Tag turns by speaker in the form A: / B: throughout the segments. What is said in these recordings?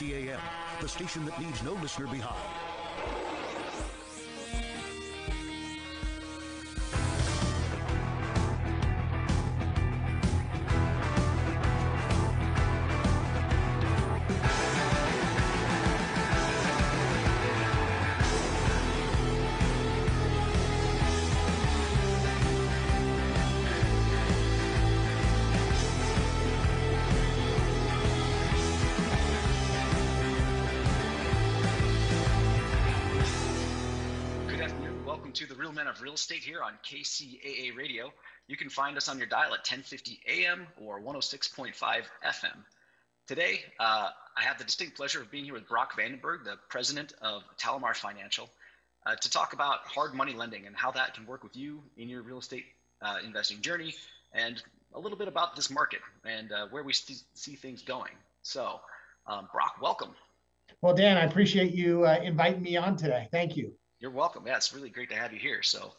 A: 1050 AM, the station that leaves no listener behind.
B: To the Real Men of Real Estate here on KCAA Radio. You can find us on your dial at 1050 AM or 106.5 FM. Today, I have the distinct pleasure of being here with Brock Vandenberg, the president of Talamar Financial, to talk about hard money lending and how that can work with you in your real estate investing journey, and a little bit about this market and where we see things going. So, Brock, welcome.
C: Well, Dan, I appreciate you inviting me on today. Thank you.
B: You're welcome. Yeah, it's really great to have you here. So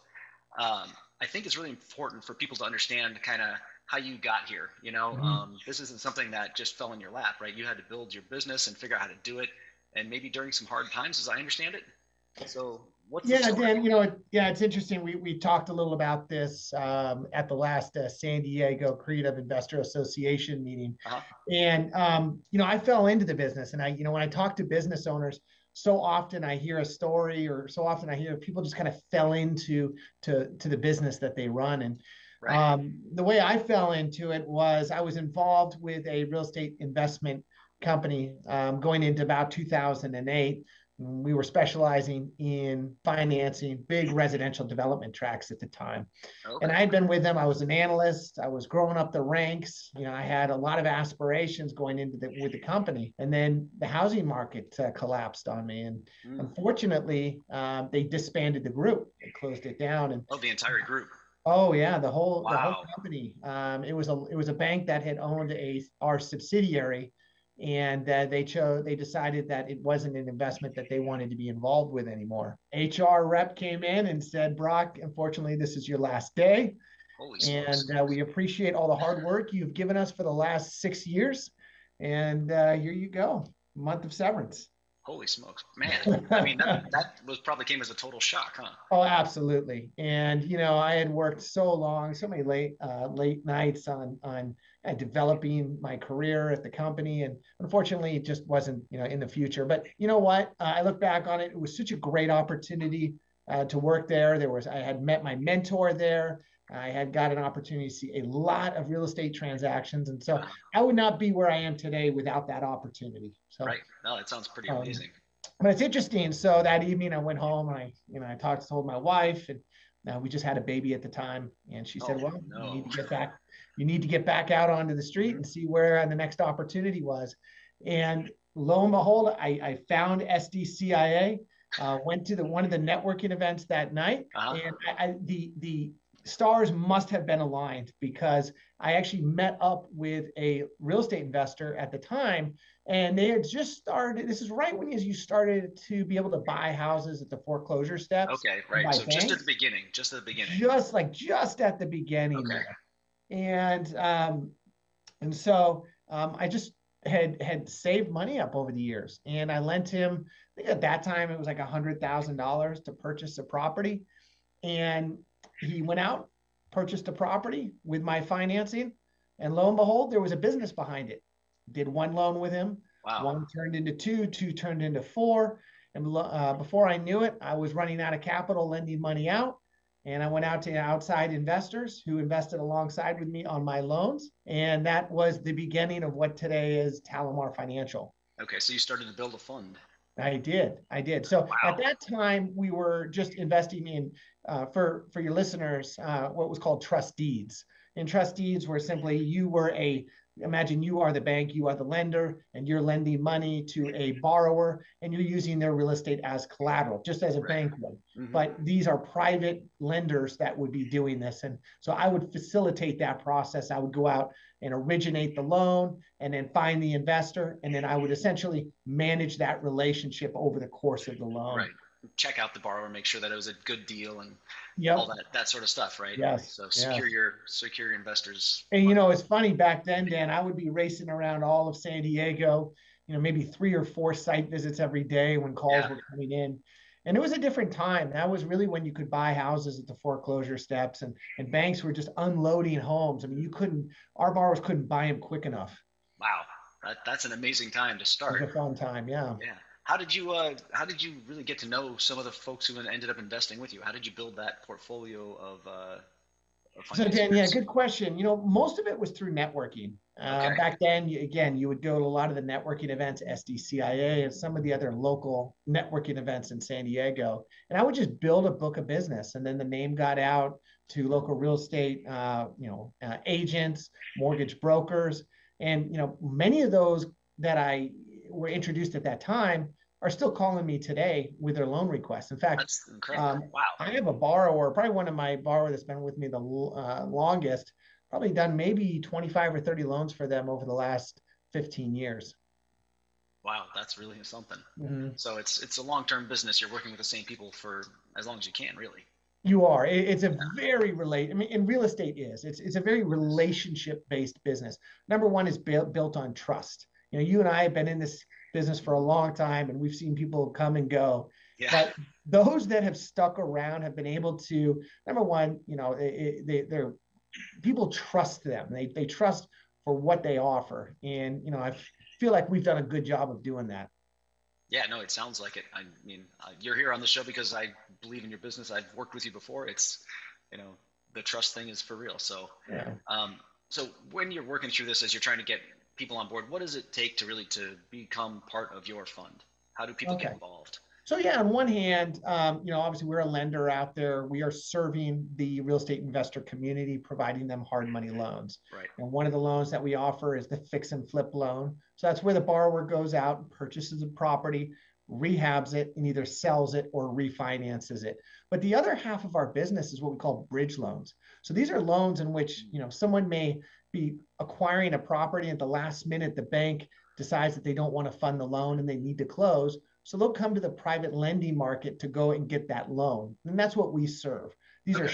B: I think it's really important for people to understand kind of how you got here. You know, this isn't something that just fell in your lap, right? You had to build your business and figure out how to do it, and maybe during some hard times, as I understand it. So what's the story?
C: Dan, it's interesting. We talked a little about this at the last San Diego Creative Investor Association meeting. And, I fell into the business, and when I talk to business owners, so often I hear a story, or so often I hear people just kind of fell into the business that they run. And the way I fell into it was I was involved with a real estate investment company going into about 2008. We were specializing in financing big residential development tracts at the time. Okay. And I had been with them. I was an analyst. I was growing up the ranks. I had a lot of aspirations going into with the company. And then the housing market collapsed on me. And unfortunately, they disbanded the group. They closed it down. And
B: the entire group.
C: Oh yeah, the whole company. It was a bank that had owned our subsidiary. And they decided that it wasn't an investment that they wanted to be involved with anymore. HR rep came in and said, Brock, unfortunately, this is your last day. And we appreciate all the hard work you've given us for the last 6 years. And here you go, month of severance.
B: Holy smokes, man. I mean, that probably came as a total shock, huh?
C: Oh, absolutely. And, I had worked so long, so many late nights on developing my career at the company. And unfortunately, it just wasn't, in the future. But you know what? I look back on it. It was such a great opportunity to work there. I had met my mentor there. I had got an opportunity to see a lot of real estate transactions. And so I would not be where I am today without that opportunity. So,
B: right. No, that sounds pretty amazing.
C: But it's interesting. So that evening I went home and I told my wife, and we just had a baby at the time. And she said, you need to get back. You need to get back out onto the street and see where the next opportunity was. And lo and behold, I found SDCIA, went to one of the networking events that night. And the stars must have been aligned, because I actually met up with a real estate investor at the time, and they had just started. This is right when you started to be able to buy houses at the foreclosure steps.
B: Okay, right. So just at the beginning. Just at the beginning.
C: Okay. And so I just had saved money up over the years, and I lent him, I think at that time it was like $100,000 to purchase a property. And he went out, purchased a property with my financing, and lo and behold, there was a business behind it. Did one loan with him.
B: Wow.
C: One turned into two turned into four. And before I knew it, I was running out of capital, lending money out. And I went out to outside investors who invested alongside with me on my loans. And that was the beginning of what today is Talamar Financial.
B: Okay, so you started to build a fund.
C: I did. So at that time, we were just investing in, for your listeners, what was called trust deeds. And trust deeds were simply, imagine you are the bank, you are the lender, and you're lending money to a borrower, and you're using their real estate as collateral, just as a bank would. Mm-hmm. But these are private lenders that would be doing this. And so I would facilitate that process. I would go out and originate the loan, and then find the investor, and then I would essentially manage that relationship over the course of the loan.
B: Right. Check out the borrower, make sure that it was a good deal, and all that sort of stuff, right?
C: Yes.
B: So secure your investors.
C: And it's funny, back then, Dan, I would be racing around all of San Diego, maybe 3 or 4 site visits every day when calls were coming in. And it was a different time. That was really when you could buy houses at the foreclosure steps, and banks were just unloading homes. I mean, our borrowers couldn't buy them quick enough.
B: Wow. That's an amazing time to start.
C: It was a fun time. Yeah.
B: Yeah. How did you really get to know some of the folks who ended up investing with you? How did you build that portfolio of
C: So Dan, yeah, good question. Most of it was through networking.
B: Okay.
C: Back then, you would go to a lot of the networking events, SDCIA, and some of the other local networking events in San Diego. And I would just build a book of business, and then the name got out to local real estate, agents, mortgage brokers, and many of those that I were introduced at that time are still calling me today with their loan requests. In fact,
B: that's incredible. Wow.
C: I have a borrower, probably one of my borrowers that's been with me the longest, probably done maybe 25 or 30 loans for them over the last 15 years.
B: Wow, that's really something.
C: Mm-hmm.
B: So it's a long-term business. You're working with the same people for as long as you can, really.
C: You are. It's a very and real estate it's a very relationship-based business. Number one is built on trust. You and I have been in this business for a long time, and we've seen people come and go.
B: Yeah.
C: But those that have stuck around have been able to, number one, they're people trust them. They trust for what they offer, and I feel like we've done a good job of doing that.
B: Yeah, no, it sounds like it. I mean, you're here on the show because I believe in your business. I've worked with you before. It's, the trust thing is for real. So,
C: yeah.
B: So when you're working through this, as you're trying to get people on board, what does it take to become part of your fund? How do people get involved?
C: So yeah, on one hand, obviously we're a lender out there. We are serving the real estate investor community, providing them hard money loans.
B: Right.
C: And one of the loans that we offer is the fix and flip loan. So that's where the borrower goes out and purchases a property, rehabs it, and either sells it or refinances it. But the other half of our business is what we call bridge loans. So these are loans in which, someone may be acquiring a property at the last minute. The bank decides that they don't want to fund the loan and they need to close. So they'll come to the private lending market to go and get that loan. And that's what we serve. These are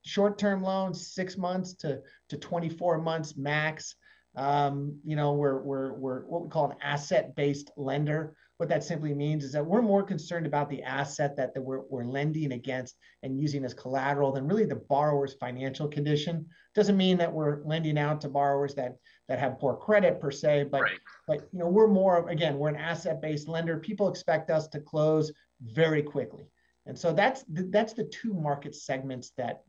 C: short-term loans, 6 months to 24 months max. We're what we call an asset-based lender. What that simply means is that we're more concerned about the asset that we're lending against and using as collateral than really the borrower's financial condition. Doesn't mean that we're lending out to borrowers that have poor credit per se, but we're we're an asset-based lender. People expect us to close very quickly, and so that's the two market segments that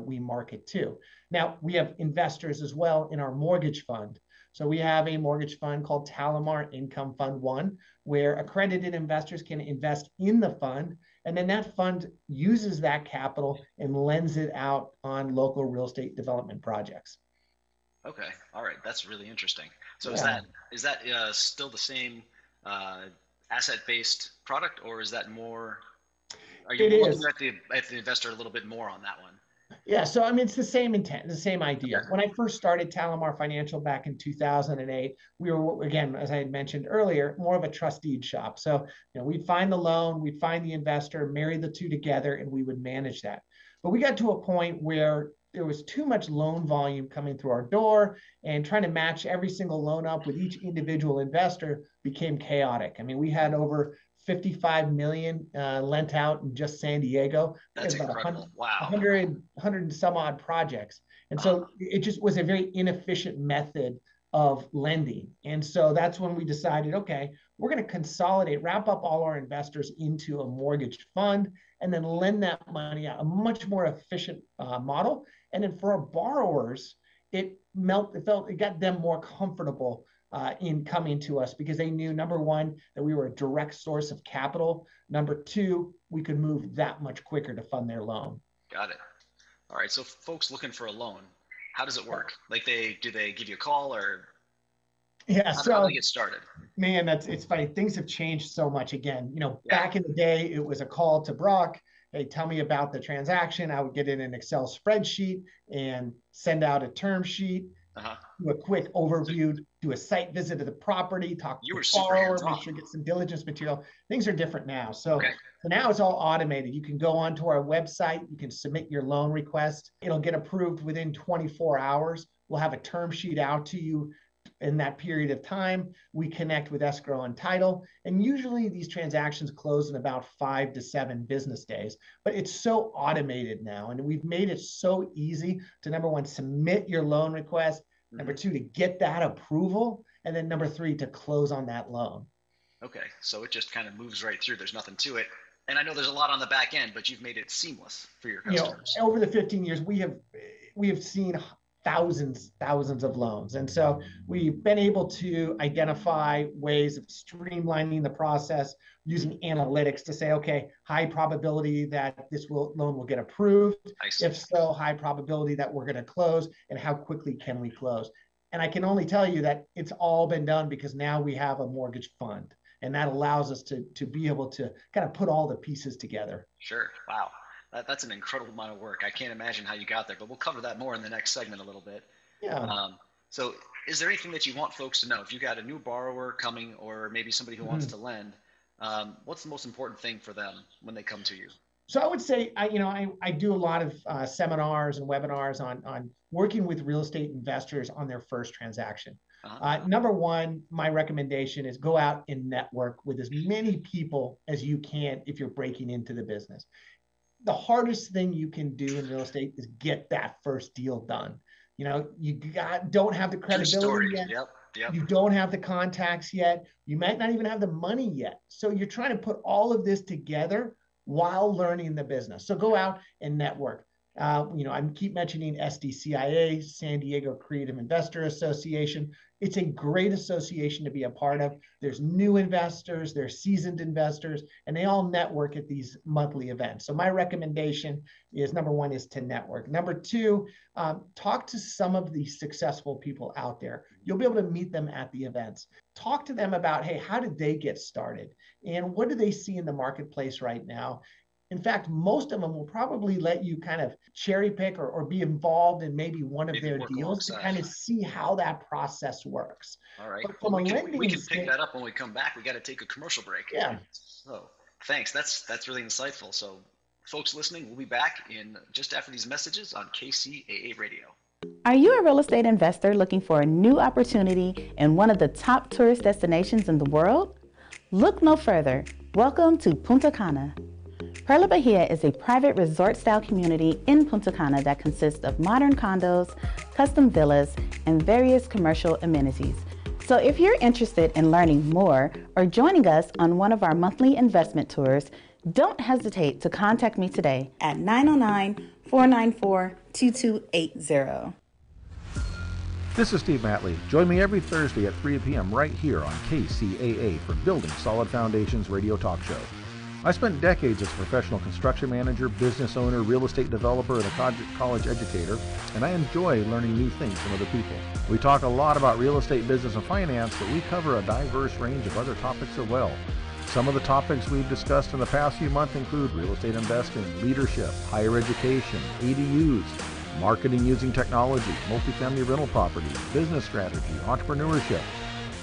C: we market to. Now we have investors as well in our mortgage fund. So we have a mortgage fund called Talamar Income Fund 1, where accredited investors can invest in the fund, and then that fund uses that capital and lends it out on local real estate development projects.
B: Okay, all right, that's really interesting. So is that still the same asset-based product, or is that more? Are you looking at the investor a little bit more on that one?
C: Yeah, so I mean, it's the same intent, the same idea. When I first started Talamar Financial back in 2008, we were, again, as I had mentioned earlier, more of a trust deed shop. So, we'd find the loan, we'd find the investor, marry the two together, and we would manage that. But we got to a point where there was too much loan volume coming through our door, and trying to match every single loan up with each individual investor became chaotic. I mean, we had over 55 million lent out in just San Diego.
B: That's incredible. Wow.
C: 100 and some odd projects. And so it just was a very inefficient method of lending. And so that's when we decided, okay, we're going to consolidate, wrap up all our investors into a mortgage fund, and then lend that money out, a much more efficient model. And then for our borrowers, it got them more comfortable in coming to us, because they knew, number one, that we were a direct source of capital. Number two, we could move that much quicker to fund their loan.
B: Got it. All right. So folks looking for a loan, how does it work? Like do they give you a call, or how do they get started?
C: Man, it's funny. Things have changed so much. Again, back in the day, it was a call to Brock. Hey, tell me about the transaction. I would get in an Excel spreadsheet and send out a term sheet. Do a quick overview, do a site visit to the property, talk to the borrower, make sure you get some diligence material. Things are different now. So now it's all automated. You can go onto our website, you can submit your loan request. It'll get approved within 24 hours. We'll have a term sheet out to you In that period of time, we connect with escrow and title. And usually these transactions close in about 5 to 7 business days. But it's so automated now. And we've made it so easy to, number one, submit your loan request. Number two, to get that approval. And then number three, to close on that loan.
B: Okay, so it just kind of moves right through. There's nothing to it. And I know there's a lot on the back end, but you've made it seamless for your customers.
C: Over the 15 years, we have seen thousands of loans. And so we've been able to identify ways of streamlining the process using analytics to say, okay, high probability that this loan will get approved. If so, high probability that we're going to close, and how quickly can we close? And I can only tell you that it's all been done because now we have a mortgage fund. And that allows us to be able to kind of put all the pieces together.
B: Sure. Wow. That's an incredible amount of work. I can't imagine how you got there, but we'll cover that more in the next segment a little bit.
C: Yeah.
B: So is there anything that you want folks to know? If you got a new borrower coming, or maybe somebody who wants to lend, what's the most important thing for them when they come to you?
C: So I would say, I do a lot of seminars and webinars on working with real estate investors on their first transaction. Number one, my recommendation is go out and network with as many people as you can if you're breaking into the business. The hardest thing you can do in real estate is get that first deal done. You don't have the credibility yet.
B: Yep.
C: You don't have the contacts yet. You might not even have the money yet. So you're trying to put all of this together while learning the business. So go out and network. I keep mentioning SDCIA, San Diego Creative Investor Association. It's a great association to be a part of. There's new investors, there's seasoned investors, and they all network at these monthly events. So my recommendation is, number one, is to network. Number two, talk to some of the successful people out there. You'll be able to meet them at the events. Talk to them about, hey, how did they get started? And what do they see in the marketplace right now? In fact, most of them will probably let you kind of cherry pick or be involved in maybe one of their deals to kind of see how that process works.
B: All right. Well, we can pick that up when we come back. We got to take a commercial break.
C: Yeah.
B: So thanks. That's really insightful. So folks listening, we'll be back in just after these messages on KCAA Radio.
D: Are you a real estate investor looking for a new opportunity in one of the top tourist destinations in the world? Look no further. Welcome to Punta Cana. Perla Bahia is a private resort-style community in Punta Cana that consists of modern condos, custom villas, and various commercial amenities. So if you're interested in learning more or joining us on one of our monthly investment tours, don't hesitate to contact me today at 909-494-2280.
E: This is Steve Matley. Join me every Thursday at 3 p.m. right here on KCAA for Building Solid Foundations radio talk show. I spent decades as a professional construction manager, business owner, real estate developer, and a college educator, and I enjoy learning new things from other people. We talk a lot about real estate, business, and finance, but we cover a diverse range of other topics as well. Some of the topics we've discussed in the past few months include real estate investing, leadership, higher education, ADUs, marketing using technology, multifamily rental property, business strategy, entrepreneurship.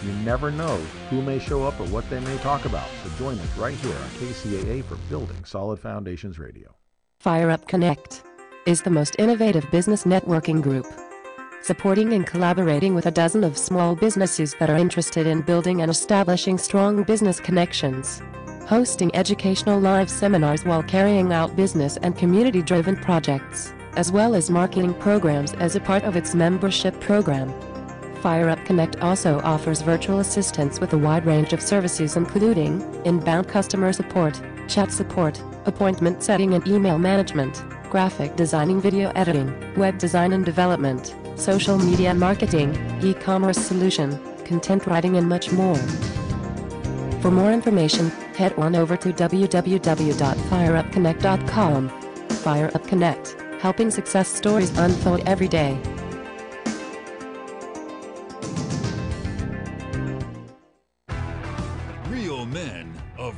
E: You never know who may show up or what they may talk about, so join us right here on KCAA for Building Solid Foundations Radio.
F: FireUp Connect is the most innovative business networking group, supporting and collaborating with a dozen of small businesses that are interested in building and establishing strong business connections, hosting educational live seminars while carrying out business and community-driven projects, as well as marketing programs as a part of its membership program. FireUp Connect also offers virtual assistance with a wide range of services including inbound customer support, chat support, appointment setting and email management, graphic designing, video editing, web design and development, social media marketing, e-commerce solution, content writing and much more. For more information, head on over to www.fireupconnect.com. FireUp Connect, helping success stories unfold every day.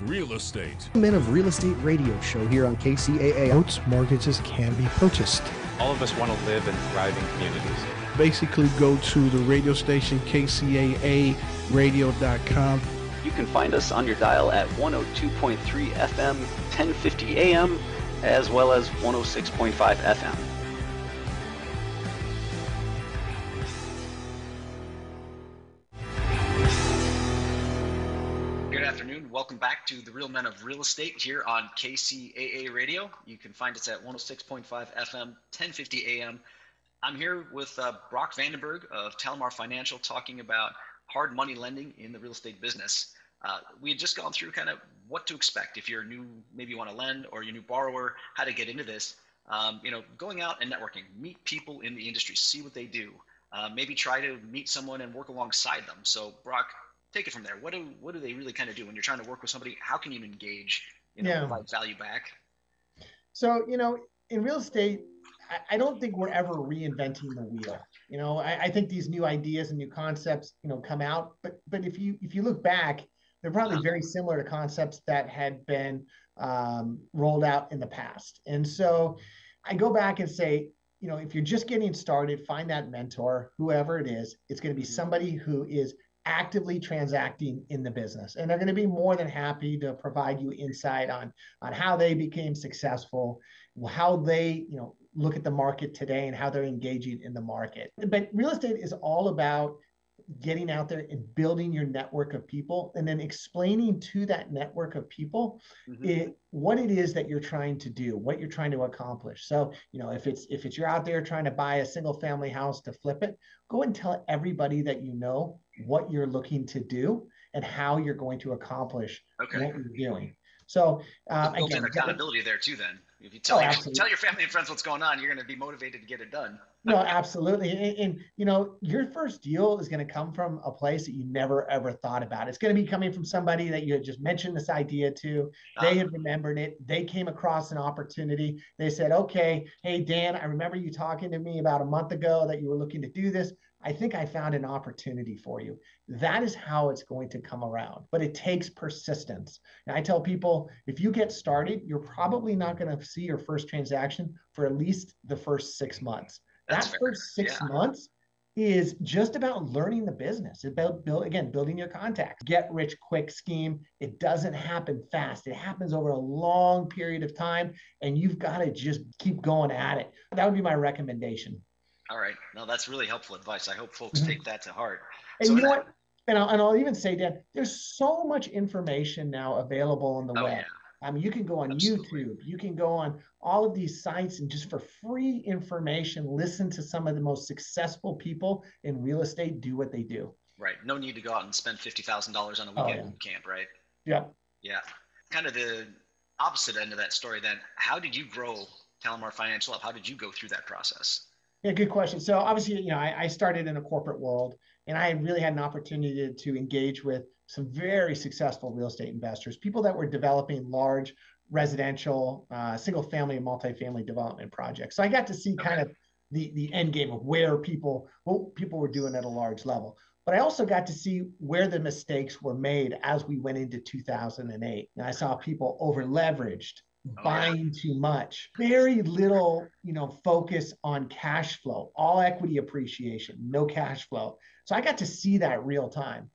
G: Real estate.
H: Men of Real Estate radio show here on KCAA.
I: Boats, mortgages can be purchased.
J: All of us want to live in thriving communities.
I: Basically go to the radio station KCAAradio.com.
K: You can find us on your dial at 102.3 FM, 1050 AM, as well as 106.5 FM.
B: afternoon. Welcome back to the Real Men of Real Estate here on KCAA Radio. You can find us at 106.5 FM, 1050 AM. I'm here with Brock Vandenberg of Talmar Financial talking about hard money lending in the real estate business. We had just gone through kind of what to expect if you're new, maybe you want to lend, or you're a new borrower, how to get into this. Going out and networking, meet people in the industry, see what they do. Maybe try to meet someone and work alongside them. So Brock, take it from there. What do they really kind of do when you're trying to work with somebody? How can you engage, provide value back?
C: So, in real estate, I don't think we're ever reinventing the wheel. I think these new ideas and new concepts, come out, but if you look back, they're probably very similar to concepts that had been rolled out in the past. And so I go back and say, if you're just getting started, find that mentor, whoever it is. It's going to be somebody who is actively transacting in the business, and they're going to be more than happy to provide you insight on how they became successful, how they look at the market today, and how they're engaging in the market. But real estate is all about getting out there and building your network of people, and then explaining to that network of people what it is that you're trying to do, what you're trying to accomplish. So, if it's you're out there trying to buy a single family house to flip it, go and tell everybody that what you're looking to do and how you're going to accomplish what you're doing. So
B: again, accountability there too. Then, if you tell your family and friends what's going on, you're going to be motivated to get it done.
C: No, absolutely. And your first deal is going to come from a place that you never ever thought about. It's going to be coming from somebody that you had just mentioned this idea to. They had remembered it. They came across an opportunity. They said, okay, hey, Dan, I remember you talking to me about a month ago that you were looking to do this. I think I found an opportunity for you. That is how it's going to come around, but it takes persistence. And I tell people, if you get started, you're probably not going to see your first transaction for at least the first 6 months. That first 6 months is just about learning the business. It's about building your contacts. Get rich quick scheme. It doesn't happen fast. It happens over a long period of time, and you've got to just keep going at it. That would be my recommendation.
B: All right. No, that's really helpful advice. I hope folks take that to heart.
C: And you know what? And I'll even say, Dan, there's so much information now available on the web. Yeah. I mean, you can go on YouTube, you can go on all of these sites, and just for free information, listen to some of the most successful people in real estate do what they do.
B: Right. No need to go out and spend $50,000 on a weekend boot camp, right?
C: Yeah.
B: Yeah. Kind of the opposite end of that story then. How did you grow Talmar Financial up? How did you go through that process?
C: Yeah, good question. So obviously, I started in a corporate world, and I really had an opportunity to engage with some very successful real estate investors, people that were developing large residential, single family and multifamily development projects. So I got to see kind of the end game of what people were doing at a large level. But I also got to see where the mistakes were made as we went into 2008. And I saw people over leveraged, buying too much, very little, focus on cash flow, all equity appreciation, no cash flow. So I got to see that real time.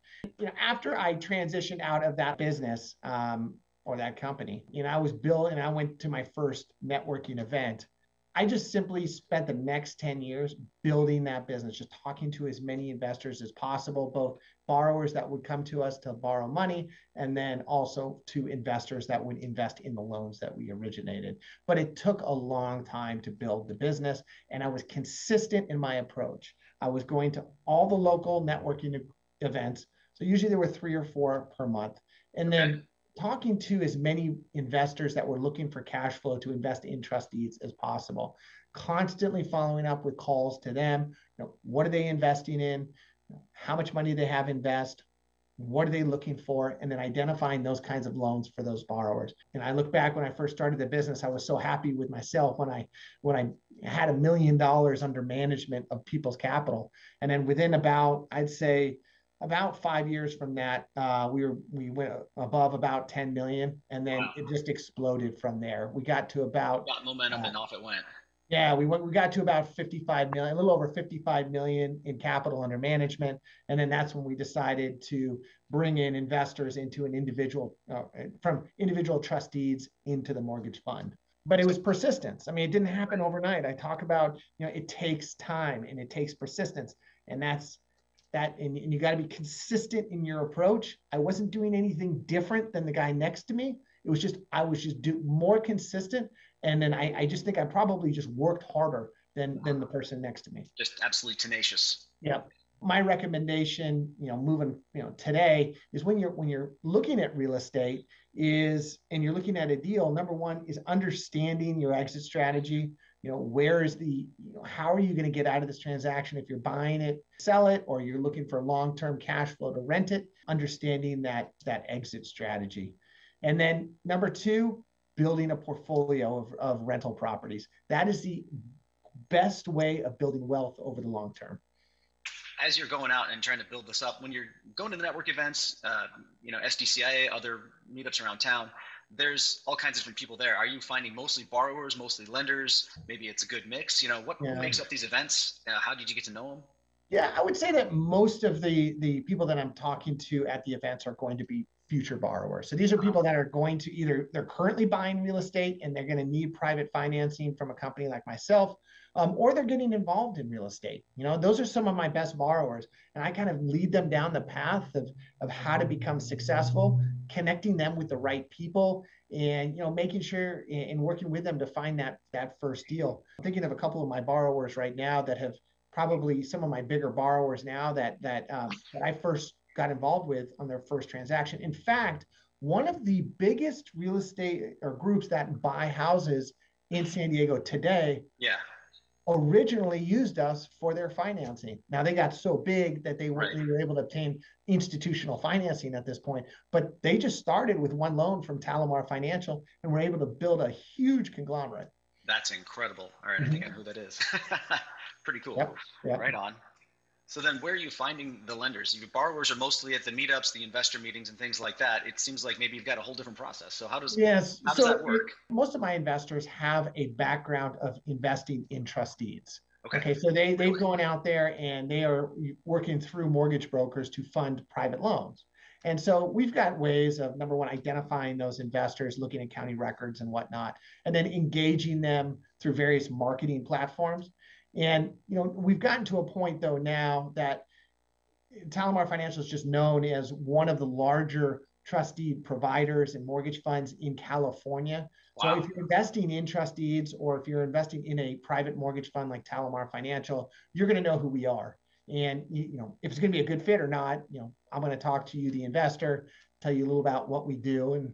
C: After I transitioned out of that business or that company, I was built and I went to my first networking event. I just simply spent the next 10 years building that business, just talking to as many investors as possible, both borrowers that would come to us to borrow money, and then also to investors that would invest in the loans that we originated. But it took a long time to build the business, and I was consistent in my approach. I was going to all the local networking events. So usually there were 3 or 4 per month. And then talking to as many investors that were looking for cash flow to invest in trust deeds as possible, constantly following up with calls to them. What are they investing in? How much money do they have invest? What are they looking for? And then identifying those kinds of loans for those borrowers. And I look back when I first started the business, I was so happy with myself when I had $1 million under management of people's capital. And then within about 5 years from that, we went above about 10 million, and then it just exploded from there. We got to about
B: got momentum and off it went.
C: Yeah, we got to about 55 million, a little over 55 million in capital under management, and then that's when we decided to bring in investors into an individual from individual trust deeds into the mortgage fund. But it was persistence. I mean, it didn't happen overnight. I talk about it takes time and it takes persistence, and that's and you got to be consistent in your approach. I wasn't doing anything different than the guy next to me. It was just, I was just more consistent. And then I just think I probably just worked harder than the person next to me.
B: Just absolutely tenacious.
C: Yeah. My recommendation, moving, today is when you're looking at real estate and you're looking at a deal, number one is understanding your exit strategy. Where is how are you going to get out of this transaction? If you're buying it, sell it, or you're looking for long-term cash flow to rent it, understanding that exit strategy. And then number two, building a portfolio of rental properties. That is the best way of building wealth over the long term.
B: As you're going out and trying to build this up, when you're going to the network events, SDCIA, other meetups around town, there's all kinds of different people there. Are you finding mostly borrowers, mostly lenders? Maybe it's a good mix. What makes up these events? How did you get to know them?
C: Yeah, I would say that most of the people that I'm talking to at the events are going to be future borrowers. So these are people that are going to they're currently buying real estate and they're going to need private financing from a company like myself, or they're getting involved in real estate. Those are some of my best borrowers. And I kind of lead them down the path of how to become successful, connecting them with the right people and, making sure and working with them to find that first deal. I'm thinking of a couple of my borrowers right now that have probably some of my bigger borrowers now that I first got involved with on their first transaction. In fact, one of the biggest real estate or groups that buy houses in San Diego today originally used us for their financing. Now they got so big that they were able to obtain institutional financing at this point, but they just started with one loan from Talamar Financial and were able to build a huge conglomerate.
B: That's incredible. All right, I think I know who that is. Pretty cool. Yep. Right on. So then where are you finding the lenders? Your borrowers are mostly at the meetups, the investor meetings and things like that. It seems like maybe you've got a whole different process. So how does that work?
C: Most of my investors have a background of investing in trust deeds. Okay, so they've gone out there and they are working through mortgage brokers to fund private loans. And so we've got ways of, number one, identifying those investors, looking at county records and whatnot, and then engaging them through various marketing platforms. And, we've gotten to a point, though, now that Talamar Financial is just known as one of the larger trust deed providers and mortgage funds in California. Wow. So if you're investing in trust deeds or if you're investing in a private mortgage fund like Talamar Financial, you're going to know who we are. And, if it's going to be a good fit or not, I'm going to talk to you, the investor, tell you a little about what we do, and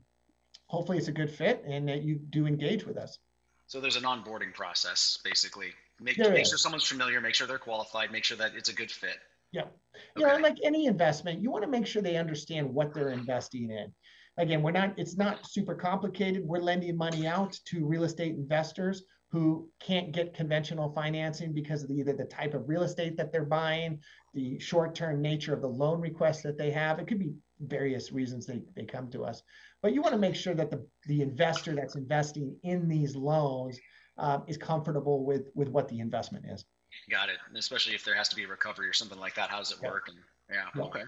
C: hopefully it's a good fit and that you do engage with us.
B: So there's an onboarding process, basically. Make sure someone's familiar, make sure they're qualified, make sure that it's a good fit.
C: Yeah. Like any investment, you want to make sure they understand what they're investing in. Again, it's not super complicated. We're lending money out to real estate investors who can't get conventional financing because of either the type of real estate that they're buying, the short-term nature of the loan requests that they have. It could be various reasons they come to us. But you want to make sure that the investor that's investing in these loans is comfortable with what the investment is.
B: Got it. And especially if there has to be a recovery or something like that. How does it work? And okay.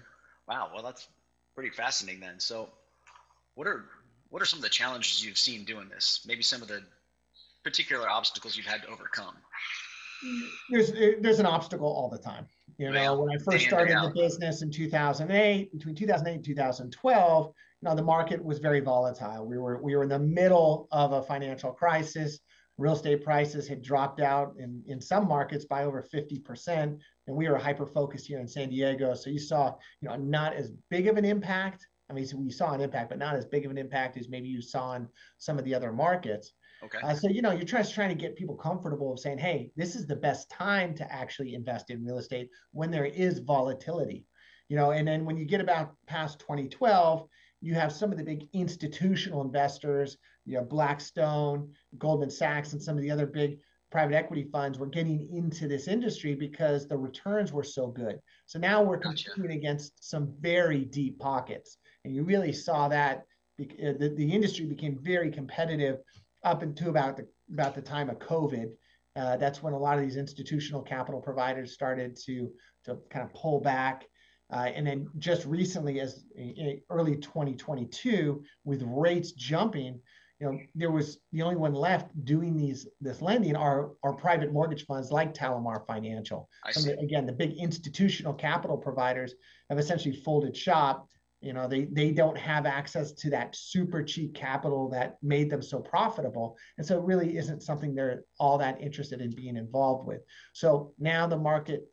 B: Wow. Well, that's pretty fascinating then. So what are some of the challenges you've seen doing this? Maybe some of the particular obstacles you've had to overcome?
C: There's an obstacle all the time. When I first started the business in 2008, between 2008 and 2012, the market was very volatile. We were in the middle of a financial crisis. Real estate prices had dropped out in some markets by over 50%. And we were hyper-focused here in San Diego. So you saw, not as big of an impact. I mean, so we saw an impact, but not as big of an impact as maybe you saw in some of the other markets.
B: Okay.
C: So, you're just trying to get people comfortable of saying, hey, this is the best time to actually invest in real estate when there is volatility. And then when you get about past 2012, you have some of the big institutional investors, Blackstone, Goldman Sachs, and some of the other big private equity funds were getting into this industry because the returns were so good. So now we're competing against some very deep pockets. And you really saw that the industry became very competitive up until about the time of COVID. That's when a lot of these institutional capital providers started to kind of pull back. And then just recently, as in early 2022, with rates jumping, there was the only one left doing this lending are private mortgage funds like Talamar Financial. Again, the big institutional capital providers have essentially folded shop. They don't have access to that super cheap capital that made them so profitable. And so it really isn't something they're all that interested in being involved with. So now the market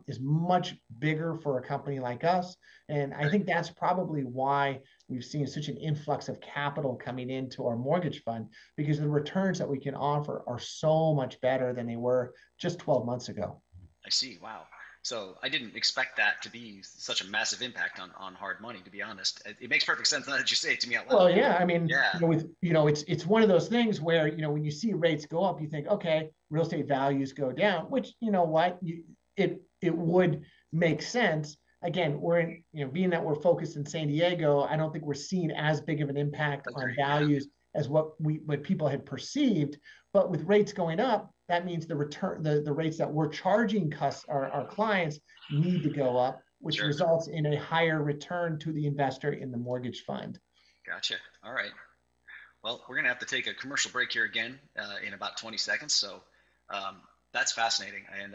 C: is much bigger for a company like us. And I think that's probably why we've seen such an influx of capital coming into our mortgage fund, because the returns that we can offer are so much better than they were just 12 months ago.
B: I see. Wow. So I didn't expect that to be such a massive impact on hard money, to be honest. It makes perfect sense now that you say it to me out loud.
C: Well, yeah. I mean, it's one of those things where, when you see rates go up, you think, okay, real estate values go down, which, it would make sense. Again, we're in, being that we're focused in San Diego, I don't think we're seeing as big of an impact on values as what people had perceived. But with rates going up, that means the rates that we're charging our clients need to go up, which results in a higher return to the investor in the mortgage fund.
B: Gotcha. All right. Well, we're going to have to take a commercial break here again in about 20 seconds. So that's fascinating. And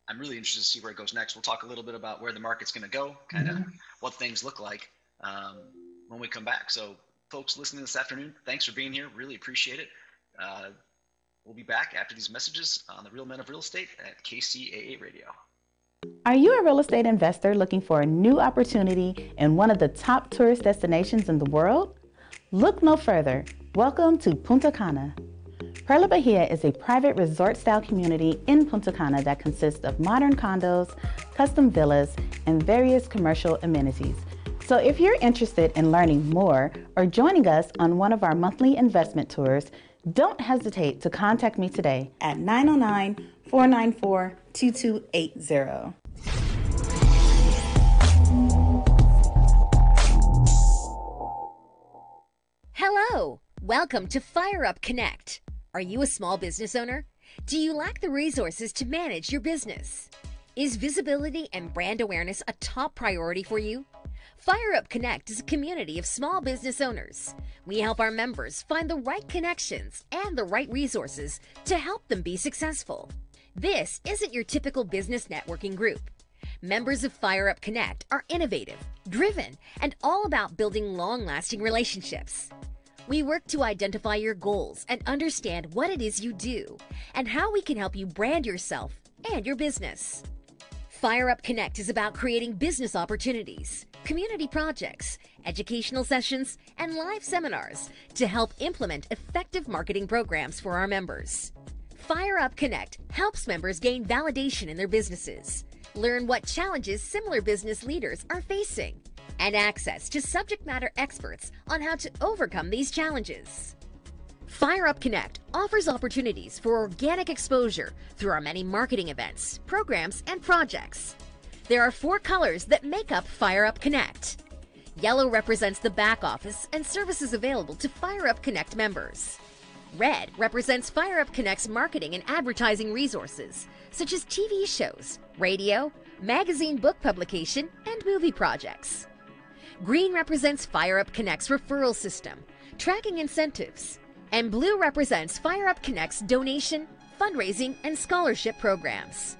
B: I'm really interested to see where it goes next. We'll talk a little bit about where the market's going to go, kind of what things look like when we come back. So folks listening this afternoon, thanks for being here. Really appreciate it. We'll be back after these messages on the Real Men of Real Estate at KCAA Radio.
D: Are you a real estate investor looking for a new opportunity in one of the top tourist destinations in the world? Look no further. Welcome to Punta Cana. Perla Bahia is a private resort-style community in Punta Cana that consists of modern condos, custom villas, and various commercial amenities. So if you're interested in learning more or joining us on one of our monthly investment tours, don't hesitate to contact me today at 909-494-2280.
L: Hello, welcome to Fire Up Connect. Are you a small business owner? Do you lack the resources to manage your business? Is visibility and brand awareness a top priority for you? Fire Up Connect is a community of small business owners. We help our members find the right connections and the right resources to help them be successful. This isn't your typical business networking group. Members of Fire Up Connect are innovative, driven, and all about building long-lasting relationships. We work to identify your goals and understand what it is you do and how we can help you brand yourself and your business. Fire Up Connect is about creating business opportunities, community projects, educational sessions, and live seminars to help implement effective marketing programs for our members. Fire Up Connect helps members gain validation in their businesses, learn what challenges similar business leaders are facing, and access to subject matter experts on how to overcome these challenges. Fire Up Connect offers opportunities for organic exposure through our many marketing events, programs, and projects. There are 4 colors that make up Fire Up Connect. Yellow represents the back office and services available to Fire Up Connect members. Red represents Fire Up Connect's marketing and advertising resources, such as TV shows, radio, magazine book publication, and movie projects. Green represents Fire Up Connect's referral system, tracking incentives. And blue represents Fire Up Connect's donation, fundraising, and scholarship programs.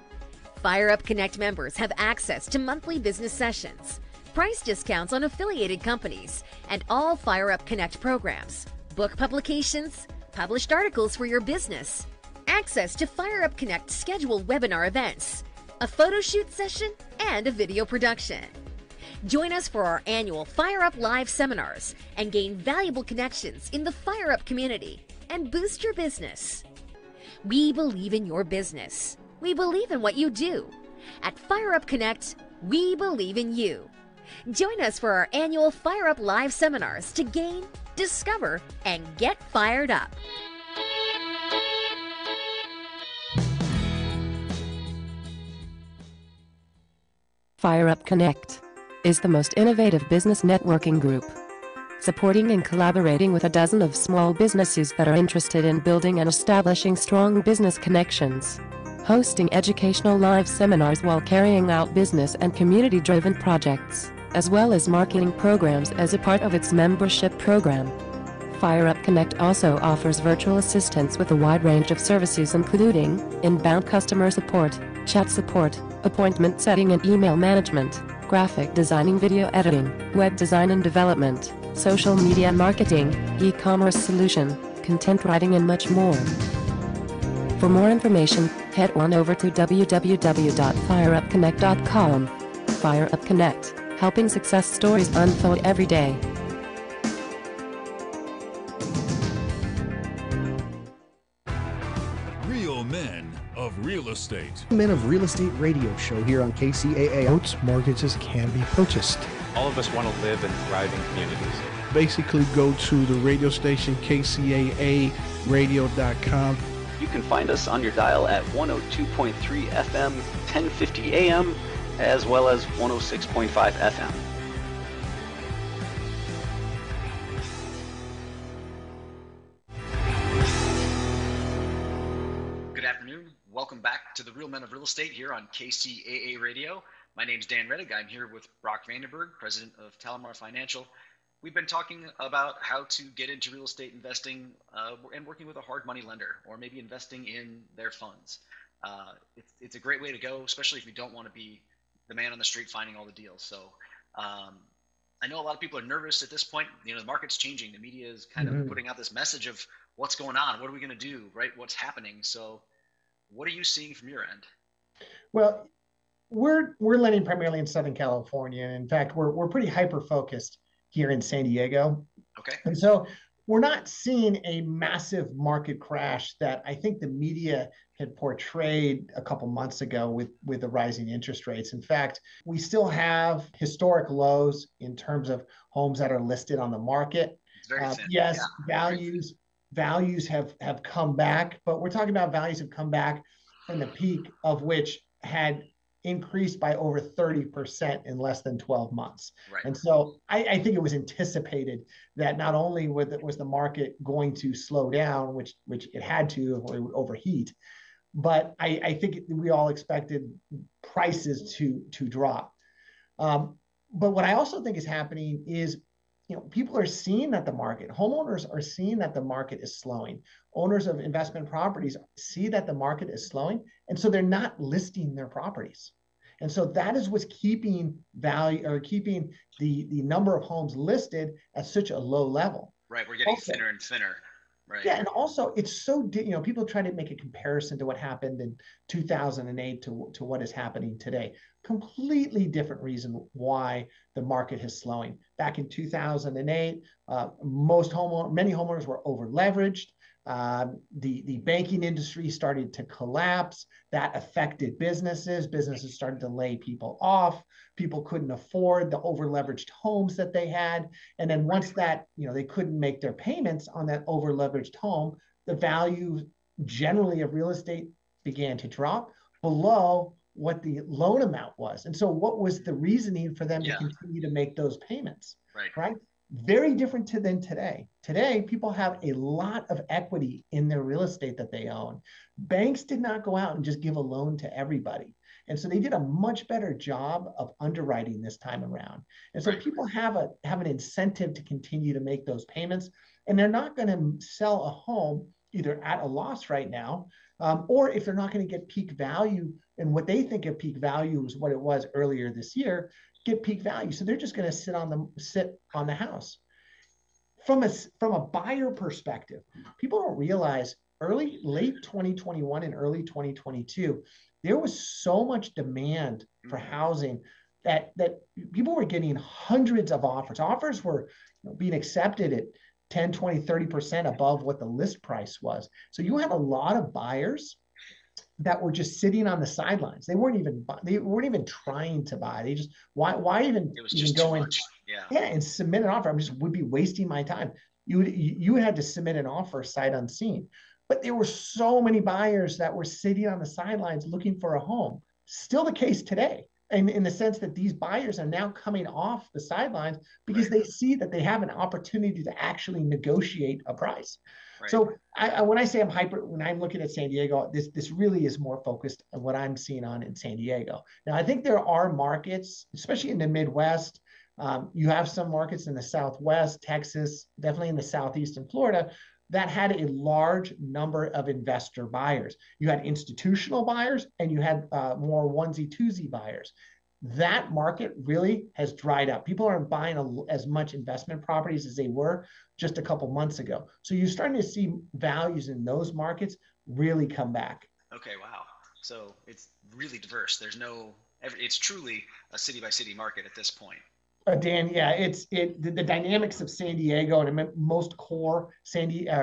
L: Fire Up Connect members have access to monthly business sessions, price discounts on affiliated companies, and all Fire Up Connect programs, book publications, published articles for your business, access to Fire Up Connect scheduled webinar events, a photo shoot session, and a video production. Join us for our annual Fire Up Live seminars and gain valuable connections in the Fire Up community and boost your business. We believe in your business. We believe in what you do. At Fire Up Connect, we believe in you. Join us for our annual Fire Up Live seminars to gain, discover, and get fired up.
F: Fire Up Connect is the most innovative business networking group, supporting and collaborating with a dozen of small businesses that are interested in building and establishing strong business connections, hosting educational live seminars while carrying out business and community-driven projects, as well as marketing programs as a part of its membership program. FireUp Connect also offers virtual assistants with a wide range of services including inbound customer support, chat support, appointment setting and email management, graphic designing, video editing, web design and development, social media marketing, e-commerce solution, content writing and much more. For more information, head on over to www.fireupconnect.com. FireUp Connect, helping success stories unfold every day.
G: Real Men of Real Estate.
H: Men of Real Estate radio show here on KCAA.
I: Boats, mortgages can be purchased.
J: All of us want to live in thriving communities.
I: Basically, go to the radio station KCAA radio.com.
K: You can find us on your dial at 102.3 FM, 1050 AM, as well as 106.5 FM.
B: Good afternoon. Welcome back to the Real Men of Real Estate here on KCAA Radio. My name is Dan Reddick. I'm here with Brock Vandenberg, president of Talamar Financial. We've been talking about how to get into real estate investing and working with a hard money lender, or maybe investing in their funds. It's a great way to go, especially if you don't want to be the man on the street finding all the deals. So I know a lot of people are nervous at this point. You know, the market's changing. The media is kind of putting out this message of what's going on. What are we going to do, right? What's happening? So what are you seeing from your end?
C: Well, we're lending primarily in Southern California. In fact, we're pretty hyper-focused here in San Diego.
B: Okay.
C: And so we're not seeing a massive market crash that I think the media had portrayed a couple months ago with the rising interest rates. In fact, we still have historic lows in terms of homes that are listed on the market. Yes, yeah, values have come back, but we're talking about values have come back from the peak of which had increased by over 30% in less than 12 months.
B: Right.
C: And so I think it was anticipated that not only was the market going to slow down, which it had to, or it would overheat, but I think we all expected prices to drop. But what I also think is happening is, you know, people are seeing that homeowners are seeing that the market is slowing. Owners of investment properties see that the market is slowing, and so they're not listing their properties. And so that is what's keeping keeping the number of homes listed at such a low level.
B: Right, we're getting thinner and thinner. Right.
C: Yeah, and also it's so, you know, people try to make a comparison to what happened in 2008 to what is happening today. Completely different reason why the market is slowing. Back in 2008, many homeowners were over leveraged. The banking industry started to collapse. That affected businesses. Businesses started to lay people off. People couldn't afford the over leveraged homes that they had. And then once that, you know, they couldn't make their payments on that over leveraged home, the value generally of real estate began to drop below what the loan amount was. And so what was the reasoning for them to continue to make those payments? Right? Very different than today. Today, people have a lot of equity in their real estate that they own. Banks did not go out and just give a loan to everybody. And so they did a much better job of underwriting this time around. And so people have an incentive to continue to make those payments, and they're not going to sell a home either at a loss right now, or if they're not going to get peak value, and what they think of peak value is what it was earlier this year, get peak value. So they're just going to sit on the house. From a buyer perspective, people don't realize late 2021 and early 2022, there was so much demand for housing that people were getting hundreds of offers. Offers were being accepted at 10, 20, 30% above what the list price was. So you had a lot of buyers that were just sitting on the sidelines. They weren't even trying to buy. They just why even go in and submit an offer? Would be wasting my time. You had to submit an offer sight unseen. But there were so many buyers that were sitting on the sidelines looking for a home. Still the case today, and in the sense that these buyers are now coming off the sidelines because they see that they have an opportunity to actually negotiate a price. Right. So when I say when I'm looking at San Diego, this really is more focused on what I'm seeing in San Diego. Now, I think there are markets, especially in the Midwest, You have some markets in the Southwest, Texas, definitely in the Southeast and Florida, that had a large number of investor buyers. You had institutional buyers and you had more onesie twosie buyers. That market really has dried up. People aren't buying as much investment properties as they were just a couple months ago. So you're starting to see values in those markets really come back.
B: Okay, wow. So it's really diverse. It's truly a city by city market at this point.
C: Dan, yeah, the dynamics of San Diego and most core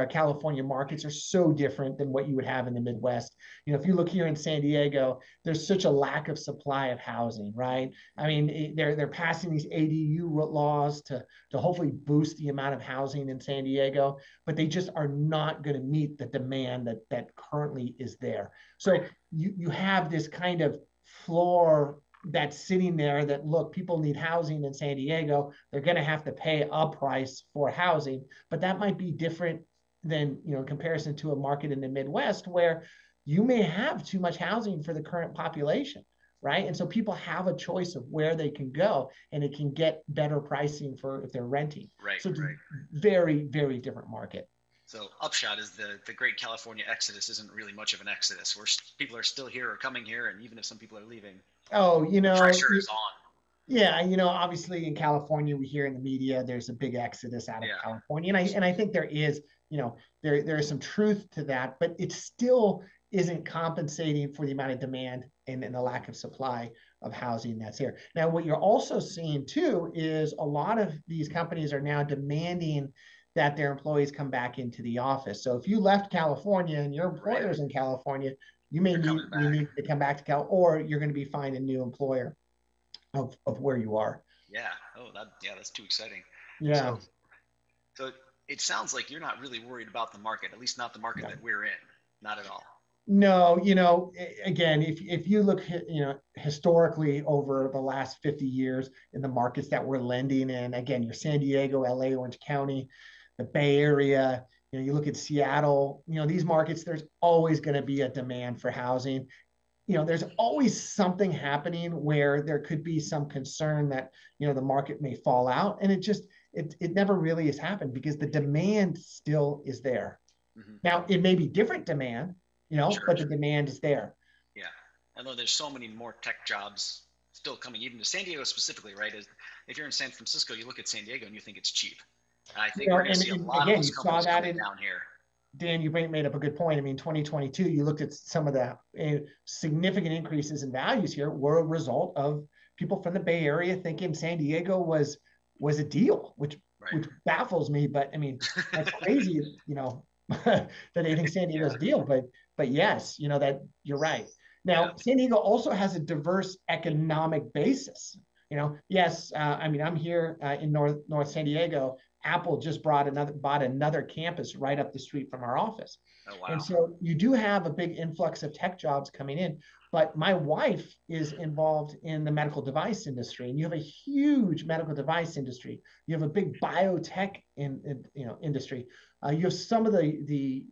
C: California markets are so different than what you would have in the Midwest. If you look here in San Diego, there's such a lack of supply of housing, right? I mean, they're passing these ADU laws to hopefully boost the amount of housing in San Diego, but they just are not going to meet the demand that currently is there. So you have this kind of floor that's sitting there that, look, people need housing in San Diego. They're going to have to pay a price for housing, but that might be different than, in comparison to a market in the Midwest where you may have too much housing for the current population, right? And so people have a choice of where they can go and it can get better pricing for if they're renting.
B: Right.
C: So it's a very, very different market.
B: So upshot is the great California exodus isn't really much of an exodus. People are still here or coming here, and even if some people are leaving,
C: the
B: pressure is on.
C: Yeah, obviously in California, we hear in the media there's a big exodus out of California, and I think there is, there is some truth to that, but it still isn't compensating for the amount of demand and the lack of supply of housing that's here. Now, what you're also seeing too is a lot of these companies are now demanding that their employees come back into the office. So if you left California and your employer's in California, you may need to come back to Cal, or you're going to be finding a new employer of where you are.
B: Yeah. That's too exciting.
C: Yeah.
B: So it sounds like you're not really worried about the market, at least not the market that we're in. Not at all.
C: No, again, if you look, historically over the last 50 years in the markets that we're lending in, again, your San Diego, LA, Orange County, the Bay Area, you look at Seattle, these markets, there's always going to be a demand for housing. There's always something happening where there could be some concern that, the market may fall out. And it never really has happened because the demand still is there. Mm-hmm. Now, it may be different demand, but the demand is there.
B: Yeah. Although there's so many more tech jobs still coming, even to San Diego specifically, right? If you're in San Francisco, you look at San Diego and you think it's cheap. I think we're going to see a lot of those companies coming down here.
C: Dan, you made up a good point. I mean, 2022, you looked at some of the significant increases in values here were a result of people from the Bay Area thinking San Diego was a deal, which baffles me. But I mean, that's crazy, that they think San Diego's a deal. But yes, that you're right. Now, San Diego also has a diverse economic basis. Yes, I'm here in North San Diego. Apple just bought another campus right up the street from our office.
B: Oh, wow.
C: And so you do have a big influx of tech jobs coming in. But my wife is involved in the medical device industry, and you have a huge medical device industry. You have a big biotech industry. You have some of the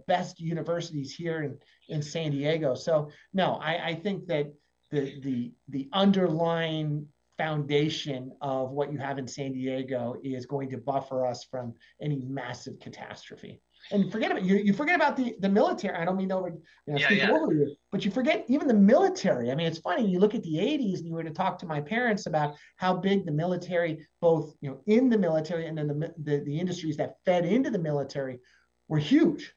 C: best universities here in San Diego. So no, I think that the underlying foundation of what you have in San Diego is going to buffer us from any massive catastrophe. And forget about you forget about the military. I don't mean over over you, but you forget even the military. I mean, it's funny. You look at the 80s and you were to talk to my parents about how big the military, both in the military and then the industries that fed into the military were huge.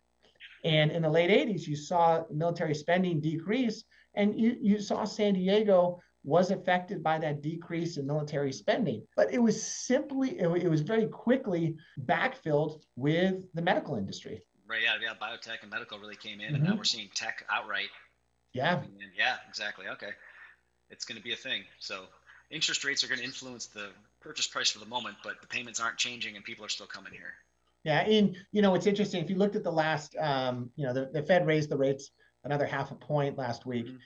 C: And in the late 80s, you saw military spending decrease, and you saw San Diego was affected by that decrease in military spending. But it was very quickly backfilled with the medical industry.
B: Right, yeah, biotech and medical really came in, and now we're seeing tech outright.
C: Yeah.
B: Yeah, exactly, okay. It's going to be a thing. So interest rates are going to influence the purchase price for the moment, but the payments aren't changing and people are still coming here.
C: Yeah, and it's interesting. If you looked at the last, the Fed raised the rates another 0.5 point last week. Mm-hmm.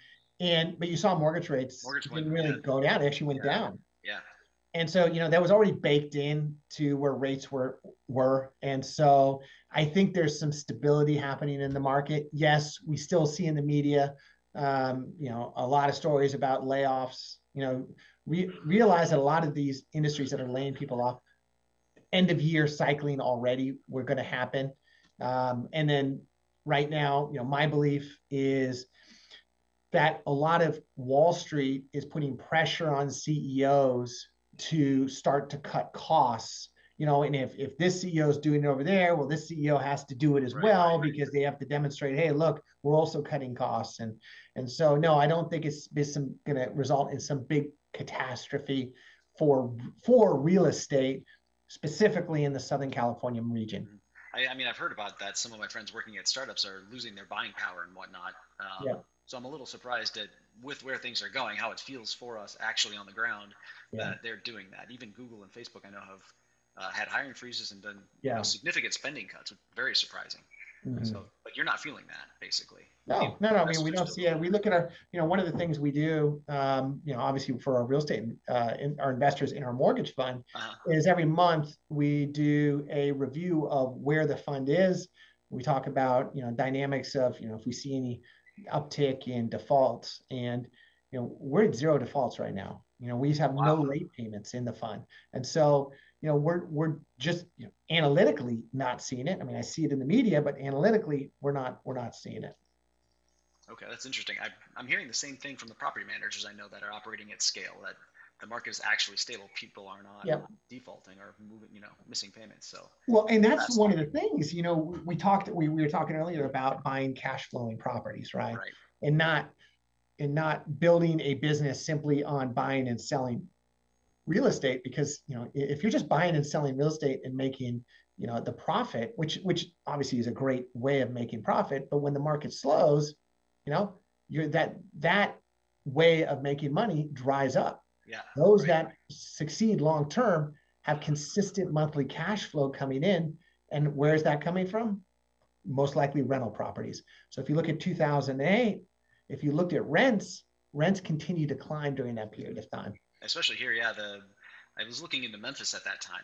C: But you saw mortgage rates didn't really go down. They actually went down.
B: Yeah.
C: And so, that was already baked in to where rates were. And so I think there's some stability happening in the market. Yes, we still see in the media, a lot of stories about layoffs, realize that a lot of these industries that are laying people off, end of year cycling already were going to happen. And then right now, my belief is that a lot of Wall Street is putting pressure on CEOs to start to cut costs. And if this CEO is doing it over there, well, this CEO has to do it as well, because they have to demonstrate, hey, look, we're also cutting costs. And so, no, I don't think it's going to result in some big catastrophe for real estate, specifically in the Southern California region.
B: I mean, I've heard about that. Some of my friends working at startups are losing their buying power and whatnot. So I'm a little surprised at with where things are going, how it feels for us actually on the ground that they're doing that. Even Google and Facebook, I know, have had hiring freezes and done significant spending cuts. Very surprising. So, but you're not feeling that, basically.
C: No. I mean, we don't see it. We look at our, one of the things we do, obviously for our real estate, our investors in our mortgage fund, is every month we do a review of where the fund is. We talk about, dynamics of, if we see any uptick in defaults, and, we're at 0 defaults right now. We have no late payments in the fund. And so, we're just analytically not seeing it. I mean, I see it in the media, but analytically, we're not seeing it.
B: Okay, that's interesting. I'm hearing the same thing from the property managers I know that are operating at scale, that the market is actually stable. People are not defaulting or moving, missing payments. So
C: and that's one of the things. We were talking earlier about buying cash flowing properties, right? And not building a business simply on buying and selling real estate, because if you're just buying and selling real estate and making the profit, which obviously is a great way of making profit, but when the market slows, you're that way of making money dries up. Those that succeed long term have consistent monthly cash flow coming in, and where's that coming from? Most likely rental properties. So if you look at 2008, if you looked at rents continue to climb during that period of time.
B: Especially here, I was looking into Memphis at that time.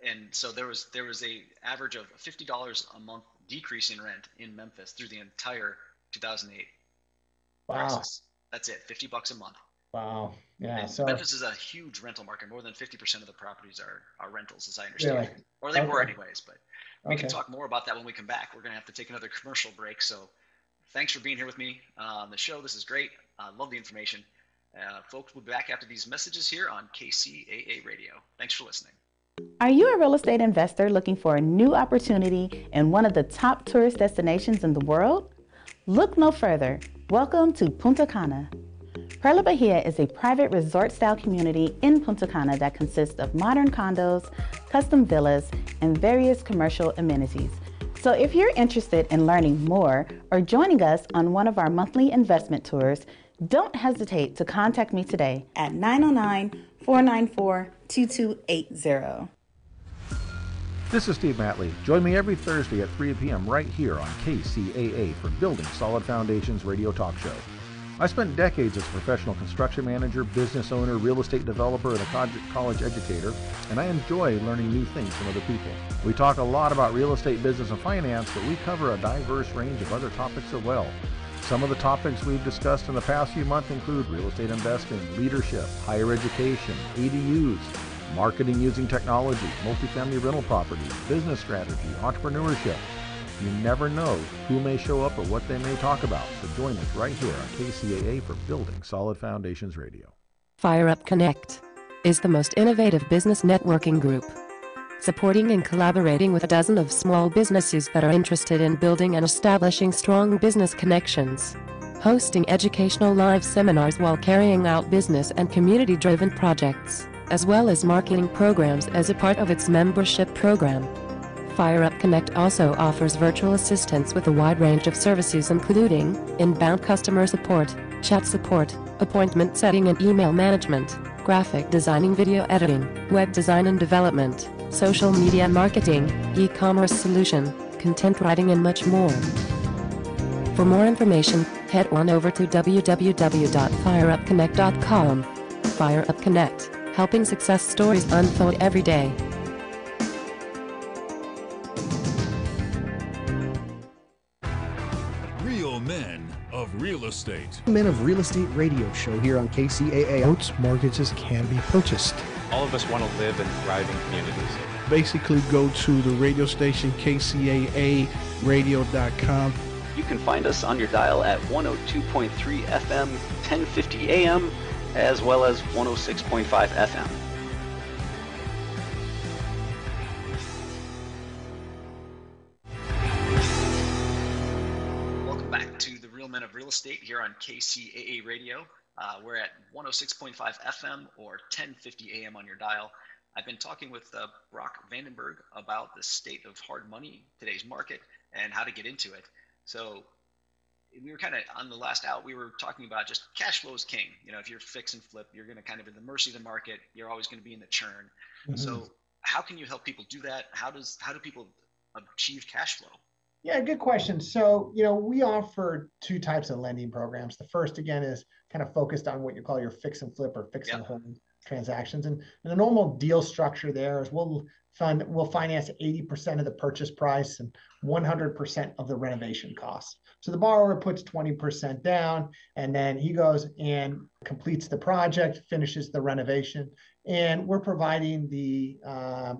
B: And so there was a average of $50 a month decrease in rent in Memphis through the entire 2008 crisis. That's it, $50 a month.
C: Wow. Yeah.
B: And
C: so
B: Memphis is a huge rental market. More than 50% of the properties are rentals, as I understand it. Or they were anyways. But we can talk more about that when we come back. We're going to have to take another commercial break. So thanks for being here with me on the show. This is great. I love the information. Folks, we'll be back after these messages here on KCAA Radio. Thanks for listening.
D: Are you a real estate investor looking for a new opportunity in one of the top tourist destinations in the world? Look no further. Welcome to Punta Cana. Perla Bahia is a private resort-style community in Punta Cana that consists of modern condos, custom villas, and various commercial amenities. So if you're interested in learning more or joining us on one of our monthly investment tours, don't hesitate to contact me today at 909-494-2280.
E: This is Steve Matley. Join me every Thursday at 3 p.m. right here on KCAA for Building Solid Foundations radio talk show. I spent decades as a professional construction manager, business owner, real estate developer, and a college educator, and I enjoy learning new things from other people. We talk a lot about real estate, business, and finance, but we cover a diverse range of other topics as well. Some of the topics we've discussed in the past few months include real estate investing, leadership, higher education, ADUs, marketing using technology, multifamily rental properties, business strategy, entrepreneurship. You never know who may show up or what they may talk about, so join us right here on KCAA for Building Solid Foundations Radio.
F: Fire Up Connect is the most innovative business networking group, supporting and collaborating with a dozen of small businesses that are interested in building and establishing strong business connections, hosting educational live seminars while carrying out business and community-driven projects, as well as marketing programs as a part of its membership program. Fire Up Connect also offers virtual assistance with a wide range of services including inbound customer support, chat support, appointment setting and email management, graphic designing, video editing, web design and development, social media marketing, e-commerce solution, content writing, and much more. For more information, head on over to www.fireupconnect.com. Fire Up Connect, helping success stories unfold every day.
G: Real men of real estate.
H: Men of Real Estate radio show here on KCAA.
I: Most mortgages can be purchased.
J: All of us want to live in thriving communities.
I: Basically, go to the radio station KCAAradio.com.
K: You can find us on your dial at 102.3 FM, 1050 AM, as well as 106.5 FM.
B: Welcome back to the Real Men of Real Estate here on KCAA Radio. We're at 106.5 FM or 1050 AM on your dial. I've been talking with Brock Vandenberg about the state of hard money, today's market, and how to get into it. So we were kind of on the last out, we were talking about just cash flow is king. You know, if you're fix and flip, you're going to kind of in the mercy of the market. You're always going to be in the churn. Mm-hmm. So how can you help people do that? How do people achieve cash flow?
C: Yeah, good question. So, you know, we offer two types of lending programs. The first, again, is kind of focused on what you call your fix and flip or fix and hold transactions. And the normal deal structure there is we'll finance 80% of the purchase price and 100% of the renovation costs. So the borrower puts 20% down, and then he goes and completes the project, finishes the renovation, and we're providing the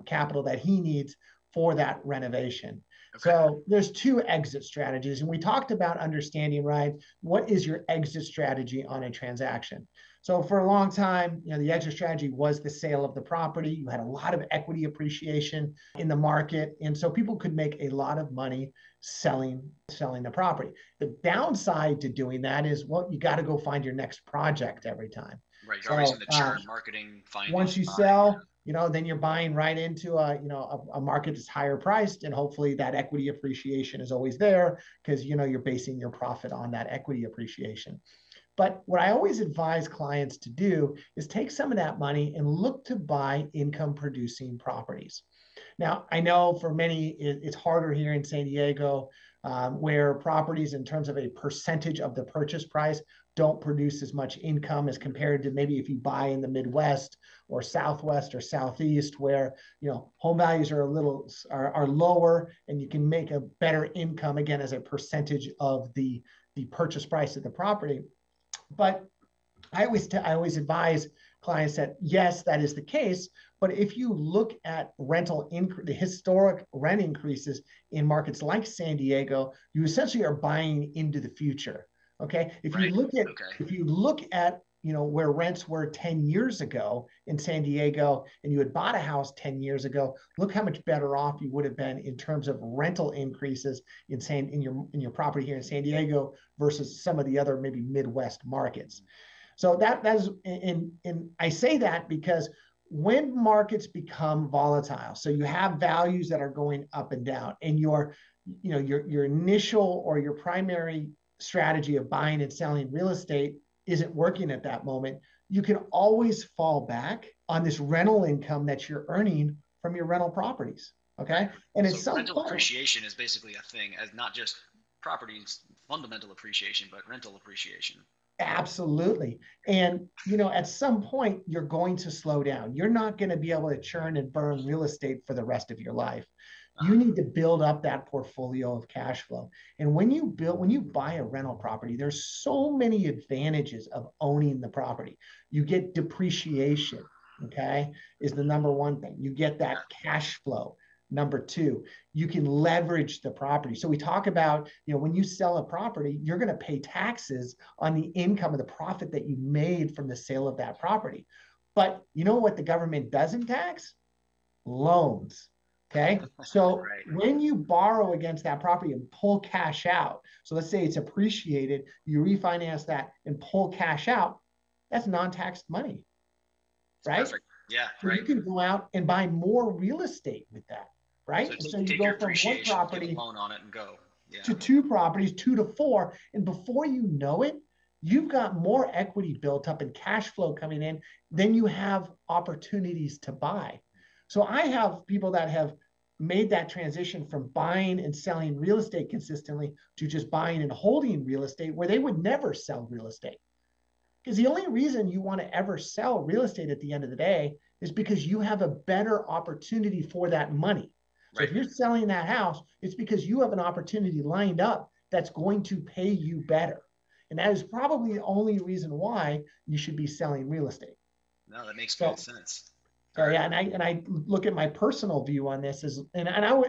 C: capital that he needs for that renovation. Okay. So there's two exit strategies, and we talked about understanding, right, what is your exit strategy on a transaction. So for a long time, you know, the exit strategy was the sale of the property. You had a lot of equity appreciation in the market, and so people could make a lot of money selling the property. The downside to doing that is, well, you got to go find your next project every time.
B: Right, you're always in the churn, marketing, finance.
C: Once you sell, you know, then you're buying right into a market that's higher priced, and hopefully that equity appreciation is always there because, you know, you're basing your profit on that equity appreciation. But what I always advise clients to do is take some of that money and look to buy income producing properties. Now, I know for many, it's harder here in San Diego, where properties in terms of a percentage of the purchase price don't produce as much income as compared to maybe if you buy in the Midwest or Southwest or Southeast, where, you know, home values are are lower and you can make a better income, again, as a percentage of the purchase price of the property. But I always advise clients that, yes, that is the case. But if you look at the historic rent increases in markets like San Diego, you essentially are buying into the future. Okay. If you look at, you know, where rents were 10 years ago in San Diego, and you had bought a house 10 years ago, look how much better off you would have been in terms of rental increases in your property here in San Diego versus some of the other maybe Midwest markets. So that is, and I say that because when markets become volatile, so you have values that are going up and down, and your initial or your primary strategy of buying and selling real estate isn't working at that moment, you can always fall back on this rental income that you're earning from your rental properties. Okay. And it's
B: so rental appreciation is basically a thing, as not just properties fundamental appreciation, but rental appreciation.
C: Absolutely. And, you know, at some point you're going to slow down. You're not going to be able to churn and burn real estate for the rest of your life. You need to build up that portfolio of cash flow. And when you buy a rental property, there's so many advantages of owning the property. You get depreciation, okay, is the number one thing. You get that cash flow. Number two, you can leverage the property. So we talk about, you know, when you sell a property, you're going to pay taxes on the income of the profit that you made from the sale of that property. But you know what the government doesn't tax? Loans. Okay. So when you borrow against that property and pull cash out, so let's say it's appreciated, you refinance that and pull cash out, that's non-taxed money, right?
B: Perfect. Yeah.
C: So you can go out and buy more real estate with that, right?
B: So
C: you go from one property
B: get a loan on it and go
C: to two properties, 2 to 4. And before you know it, you've got more equity built up and cash flow coming in than you have opportunities to buy. So I have people that have made that transition from buying and selling real estate consistently to just buying and holding real estate, where they would never sell real estate. Because the only reason you want to ever sell real estate at the end of the day is because you have a better opportunity for that money. So if you're selling that house, it's because you have an opportunity lined up that's going to pay you better. And that is probably the only reason why you should be selling real estate.
B: No, that makes good sense.
C: So yeah, and I look at my personal view on this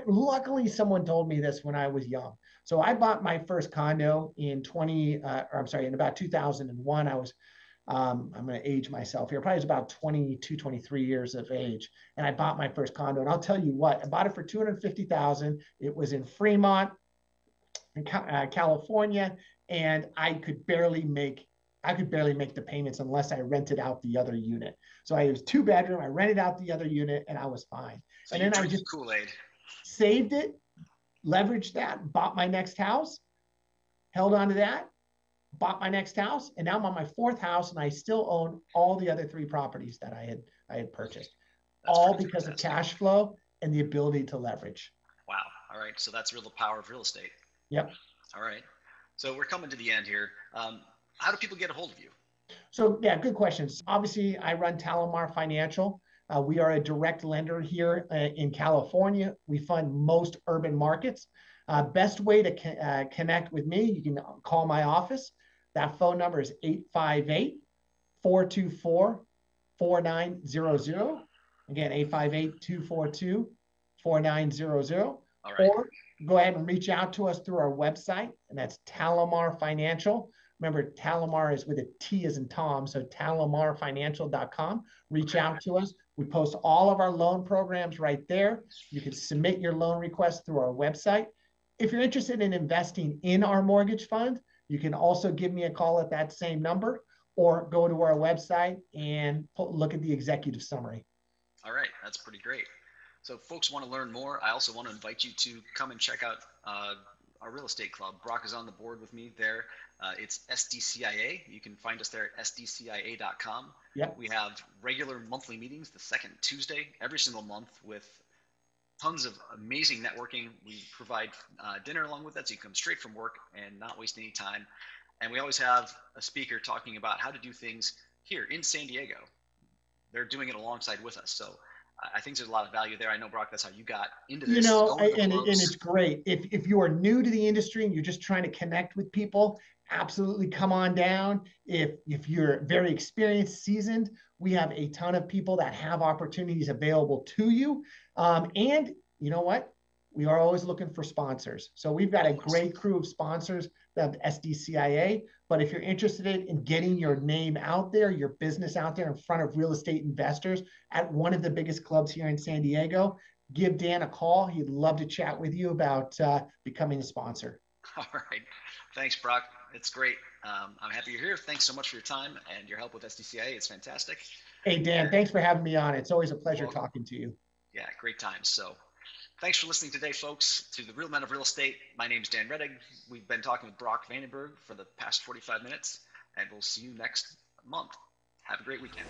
C: luckily someone told me this when I was young. So I bought my first condo in in about 2001. I was I'm going to age myself here. Probably was about 22, 23 years of age. And I bought my first condo. And I'll tell you what, I bought it for $250,000. It was in Fremont, in California. And I could barely make the payments unless I rented out the other unit. So it was 2-bedroom. I rented out the other unit and I was fine.
B: So
C: and then I just
B: Kool-Aid.
C: Saved it, leveraged that, bought my next house, held on to that, bought my next house, and now I'm on my 4th house, and I still own all the other 3 properties that I had purchased. That's all because of cash flow and the ability to leverage.
B: Wow. All right. So that's the power of real estate.
C: Yep.
B: All right. So we're coming to the end here. How do people get a hold of you?
C: So yeah, good questions. Obviously, I run Talamar Financial. We are a direct lender here in California. We fund most urban markets. Best way to connect with me, you can call my office. That phone number is 858-424-4900. Again, 858-242-4900.
B: All right.
C: Or go ahead and reach out to us through our website, and that's Talamar Financial. Remember, Talamar is with a T as in Tom, so talamarfinancial.com. Reach out to us. We post all of our loan programs right there. You can submit your loan request through our website. If you're interested in investing in our mortgage fund, you can also give me a call at that same number or go to our website and look at the executive summary.
B: All right, that's pretty great. So if folks want to learn more, I also want to invite you to come and check out our real estate club. Brock is on the board with me there. It's SDCIA. You can find us there at sdcia.com.
C: Yep.
B: We have regular monthly meetings the second Tuesday every single month with tons of amazing networking. We provide dinner along with that, so you can come straight from work and not waste any time. And we always have a speaker talking about how to do things here in San Diego. They're doing it alongside with us. So I think there's a lot of value there. I know, Brock, that's how you got into this.
C: And it's great. If you are new to the industry and you're just trying to connect with people, absolutely come on down. If you're very experienced, seasoned, we have a ton of people that have opportunities available to you. And you know what? We are always looking for sponsors. So we've got a great crew of sponsors of SDCIA. But if you're interested in getting your name out there, your business out there in front of real estate investors at one of the biggest clubs here in San Diego, give Dan a call. He'd love to chat with you about becoming a sponsor.
B: All right. Thanks, Brock. It's great. I'm happy you're here. Thanks so much for your time and your help with SDCIA. It's fantastic.
C: Hey, Dan, thanks for having me on. It's always a pleasure talking to you.
B: Yeah, great times. So thanks for listening today, folks, to the Real Men of Real Estate. My name is Dan Reddig. We've been talking with Brock Vandenberg for the past 45 minutes, and we'll see you next month. Have a great weekend.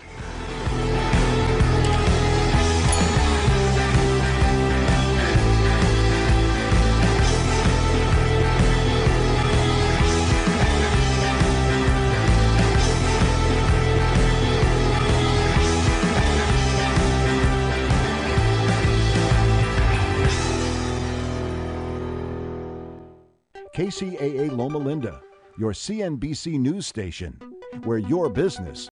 A: KCAA Loma Linda, your CNBC news station, where your business